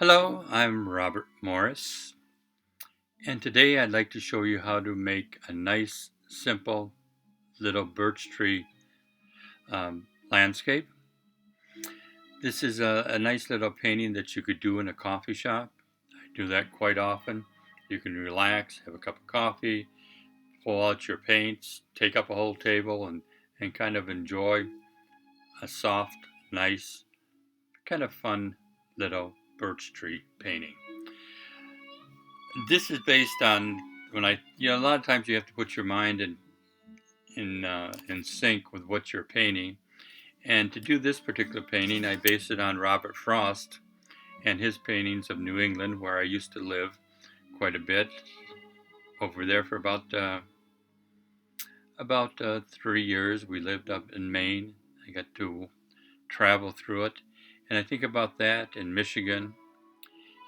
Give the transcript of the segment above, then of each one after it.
Hello, I'm Robert Morris, and today I'd like to show you how to make a nice, simple little birch tree landscape. This is a nice little painting that you could do in a coffee shop. I do that quite often. You can relax, have a cup of coffee, pull out your paints, take up a whole table, and kind of enjoy a soft, nice, kind of fun little birch tree painting. This is based on a lot of times you have to put your mind in sync with what you're painting. And to do this particular painting, I based it on Robert Frost and his paintings of New England, where I used to live quite a bit over there for about 3 years. We lived up in Maine. I got to travel through it, and I think about that in Michigan.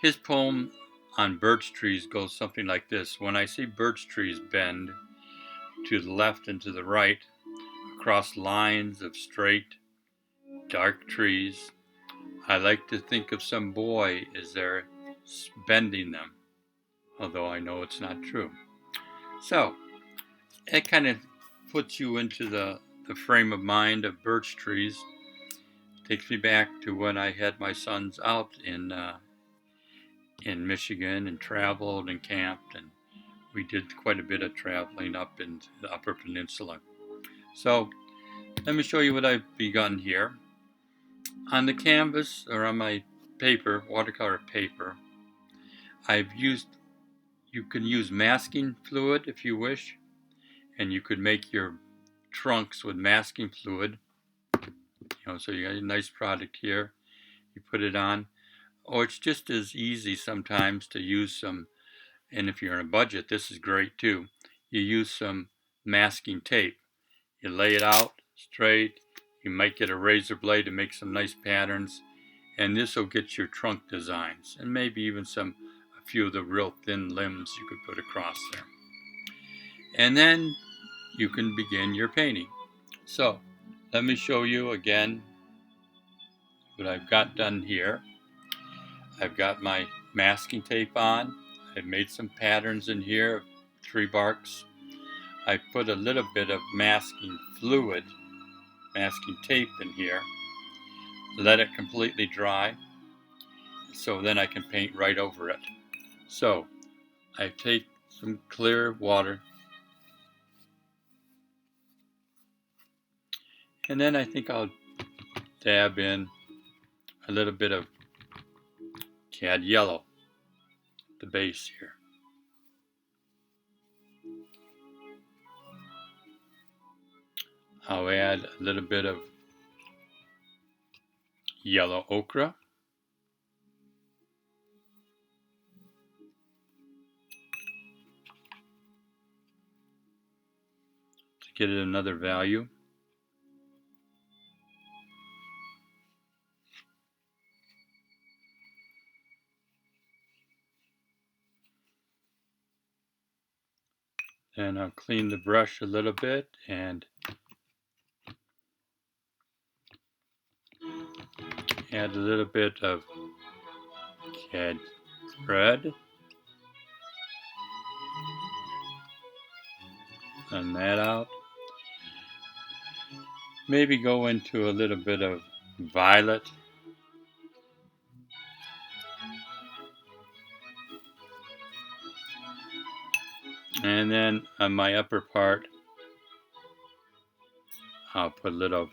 His poem on birch trees goes something like this: when I see birch trees bend to the left and to the right across lines of straight, dark trees, I like to think of some boy as there bending them, although I know it's not true. So it kind of puts you into the frame of mind of birch trees. Takes me back to when I had my sons out in Michigan and traveled and camped, and we did quite a bit of traveling up in the Upper Peninsula. So let me show you what I've begun here. On the canvas, or on my paper, watercolor paper, you can use masking fluid if you wish, and you could make your trunks with masking fluid. So you got a nice product here. You put it on. Or it's just as easy sometimes to use some, and if you're on a budget, this is great too. You use some masking tape. You lay it out straight. You might get a razor blade to make some nice patterns, and this will get your trunk designs, and maybe even a few of the real thin limbs you could put across there. And then you can begin your painting. So let me show you again what I've got done here. I've got my masking tape on. I've made some patterns in here of tree barks. I put a little bit of masking fluid, masking tape in here. Let it completely dry, so then I can paint right over it. So I take some clear water, and then I think I'll dab in a little bit of cad yellow at the base here. I'll add a little bit of yellow ochre. To get it another value. Then I'll clean the brush a little bit and add a little bit of cad red. Blend that out. Maybe go into a little bit of violet. And then on my upper part, I'll put a little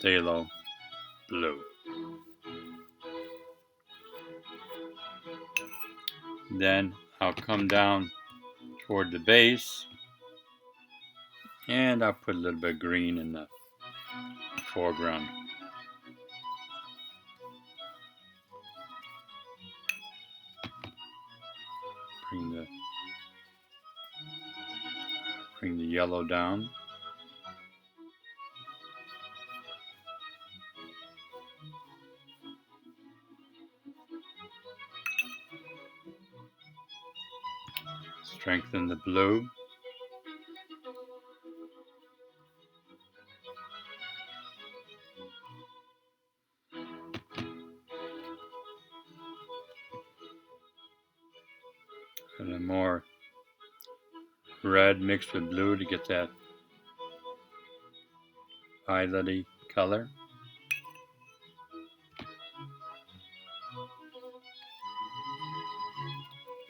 phthalo blue. Then I'll come down toward the base, and I'll put a little bit of green in the foreground. Bring the yellow down. Strengthen the blue. Put a more red mixed with blue to get that violety color.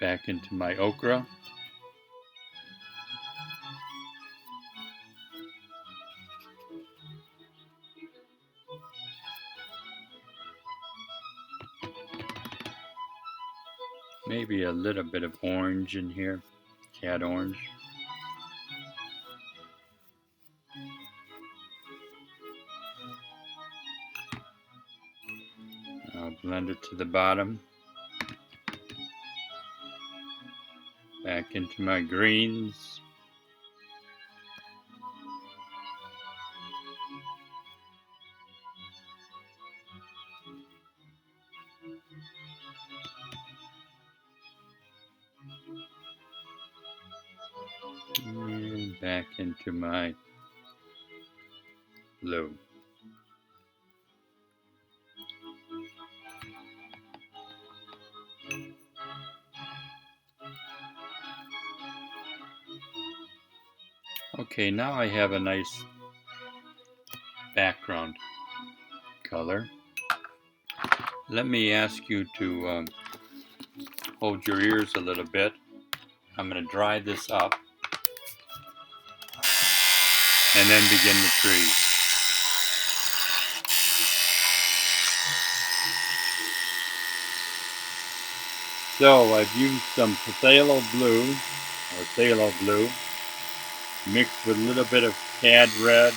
Back into my ochre. Maybe a little bit of orange in here, cat orange. I'll blend it to the bottom. Back into my greens. And back into my blue. Okay, now I have a nice background color. Let me ask you to hold your ears a little bit. I'm going to dry this up and then begin the tree. So I've used some phthalo blue or phthalo blue mixed with a little bit of cad red.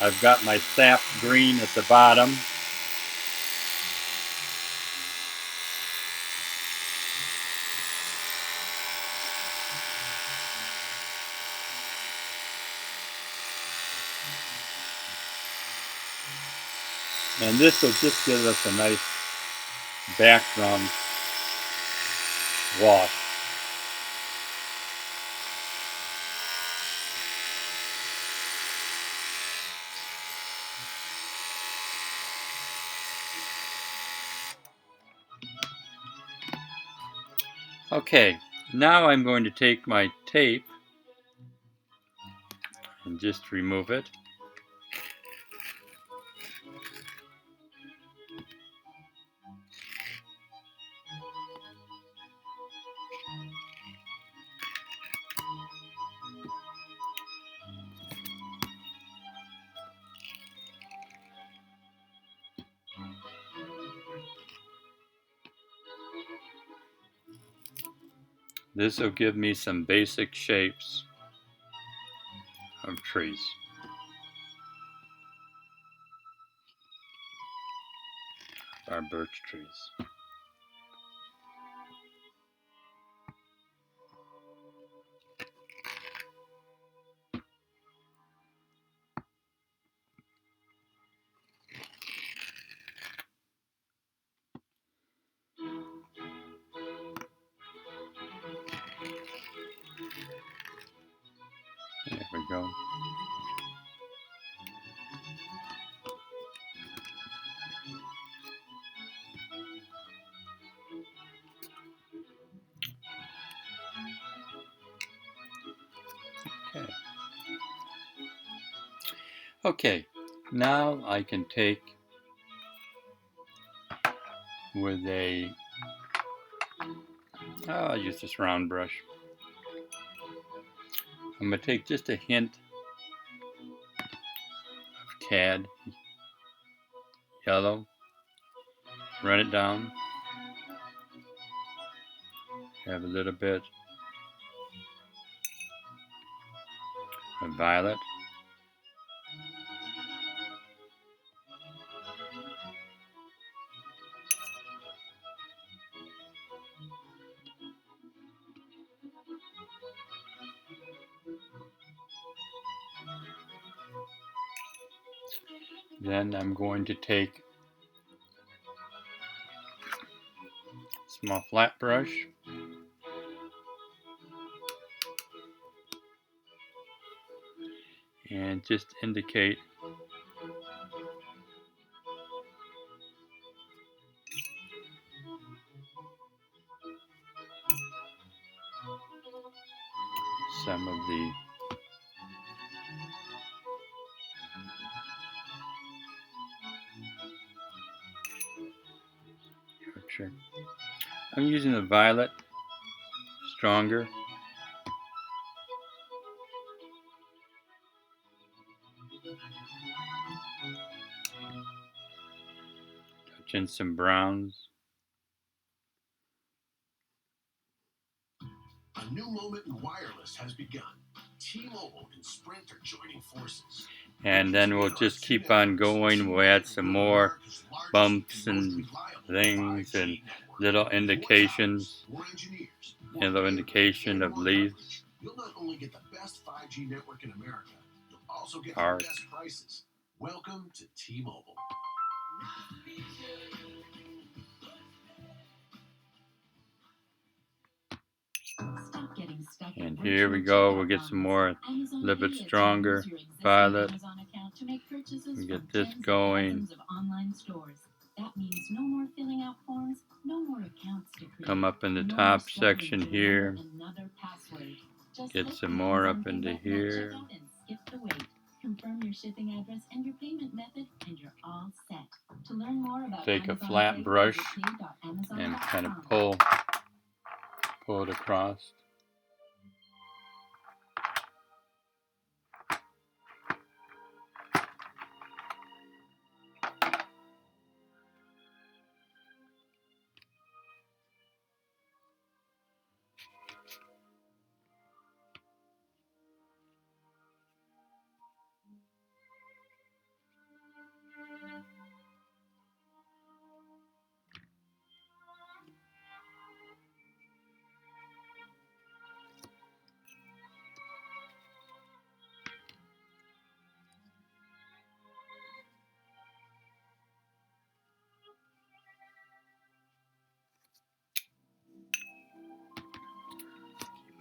I've got my sap green at the bottom. And this will just give us a nice background wash. Okay, now I'm going to take my tape and just remove it. This will give me some basic shapes of trees. Our birch trees. There we go. Okay. Okay, now I can take with I'll use this round brush. I'm going to take just a hint of cad yellow, run it down, have a little bit of violet, then I'm going to take a small flat brush and just indicate some of the picture. I'm using the violet, stronger. Touch in some browns. A new moment in wireless has begun. T-Mobile and Sprint are joining forces. And then we'll just keep on going. We'll add some more bumps and things and little indications, little indication of leaves. You'll not only get the best 5G network in America, you'll also get Art. the best prices. Welcome to T-Mobile. And here we go. We'll get some more, a little bit stronger violet. We get this going. Come up in the top section here. Get some more up into here. Confirm your shipping address and your payment method, and you're all set. To learn more about take a flat brush and kind of pull it across.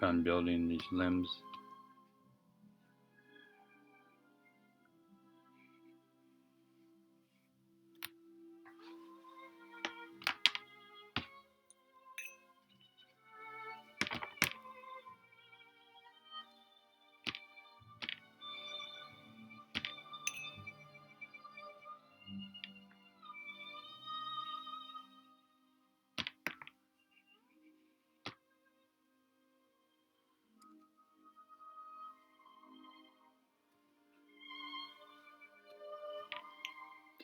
Keep on building these limbs.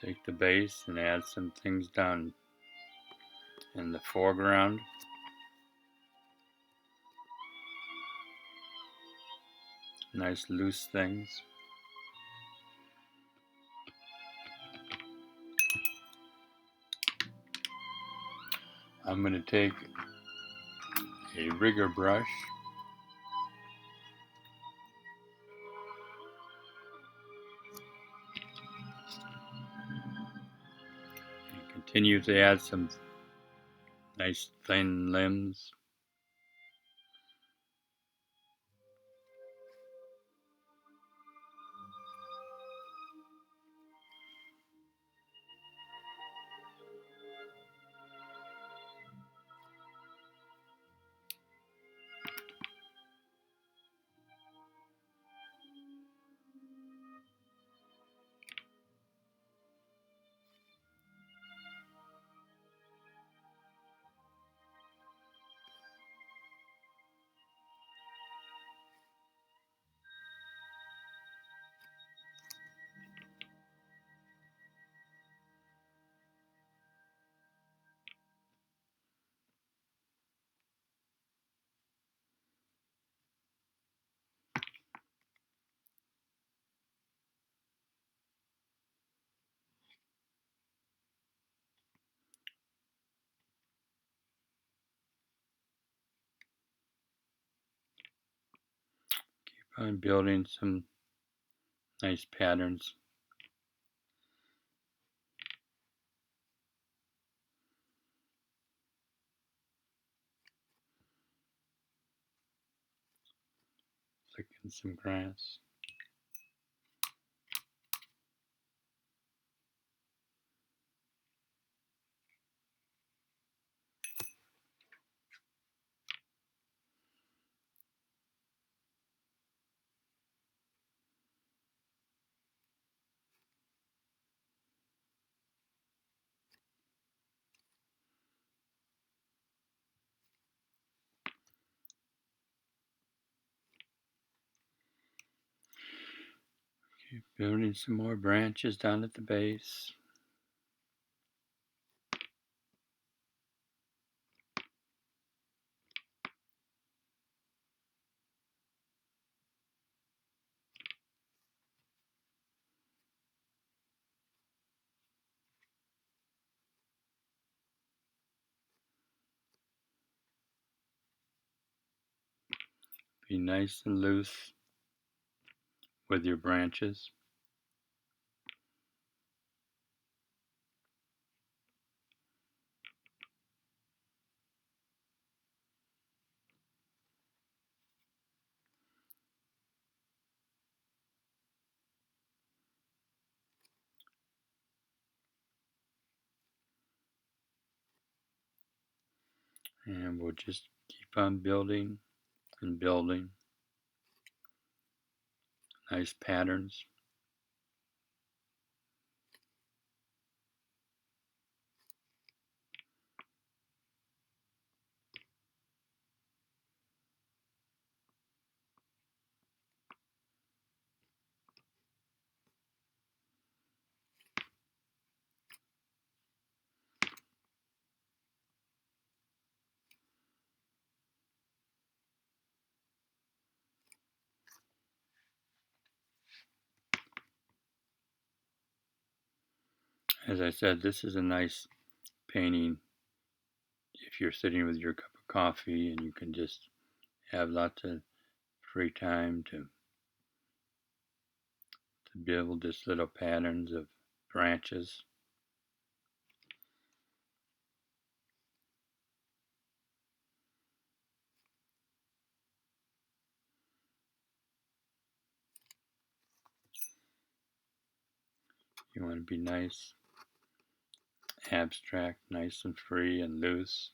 Take the base and add some things down in the foreground. Nice loose things. I'm going to take a rigger brush and continue to add some nice thin limbs. Keep on building some nice patterns. Like in some grass. Keep building some more branches down at the base. Be nice and loose with your branches. And we'll just keep on building and building nice patterns. As I said, this is a nice painting if you're sitting with your cup of coffee and you can just have lots of free time to build just little patterns of branches. You want to be nice, abstract, nice and free and loose.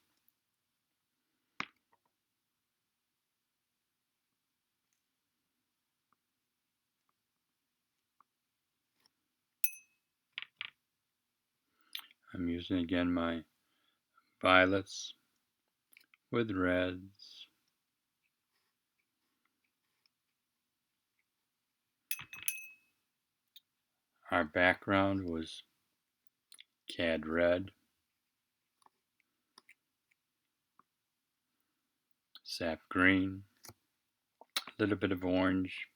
I'm using again my violets with reds. Our background was cad red, sap green, a little bit of orange,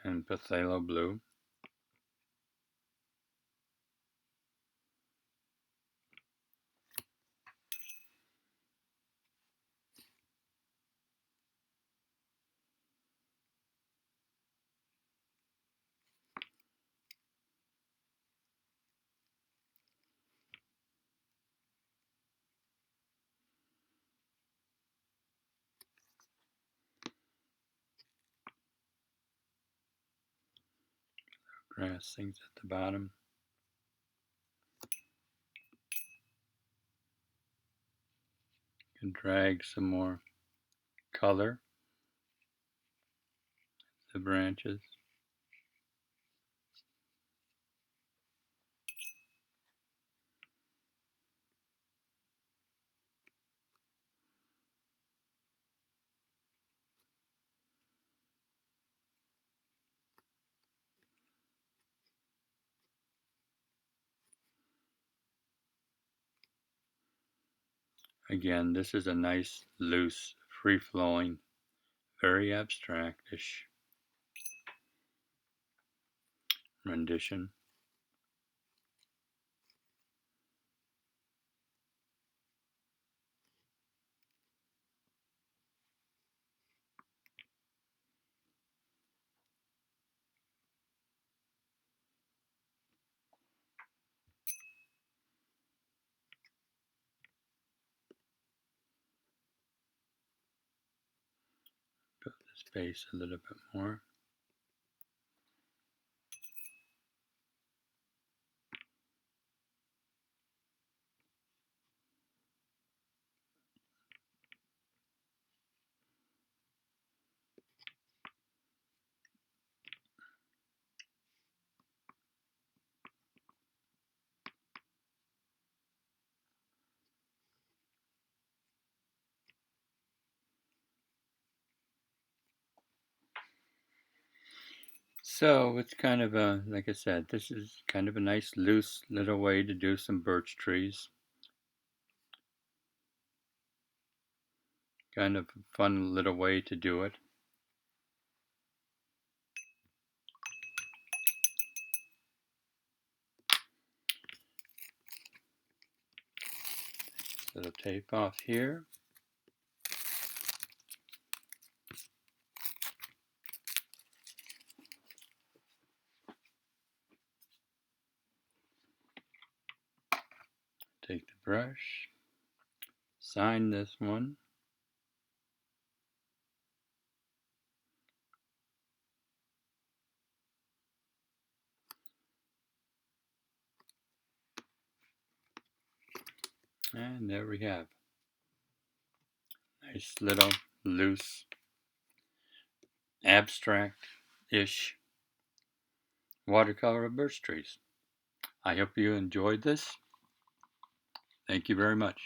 and phthalo blue. Grass things at the bottom. You can drag some more color to the branches. Again, this is a nice, loose, free-flowing, very abstract-ish rendition. Build this base a little bit more. So it's kind of a, like I said, this is kind of a nice loose little way to do some birch trees. Kind of a fun little way to do it. Little tape off here. Take the brush, sign this one. And there we have. Nice little loose, abstract-ish watercolor of birch trees. I hope you enjoyed this. Thank you very much.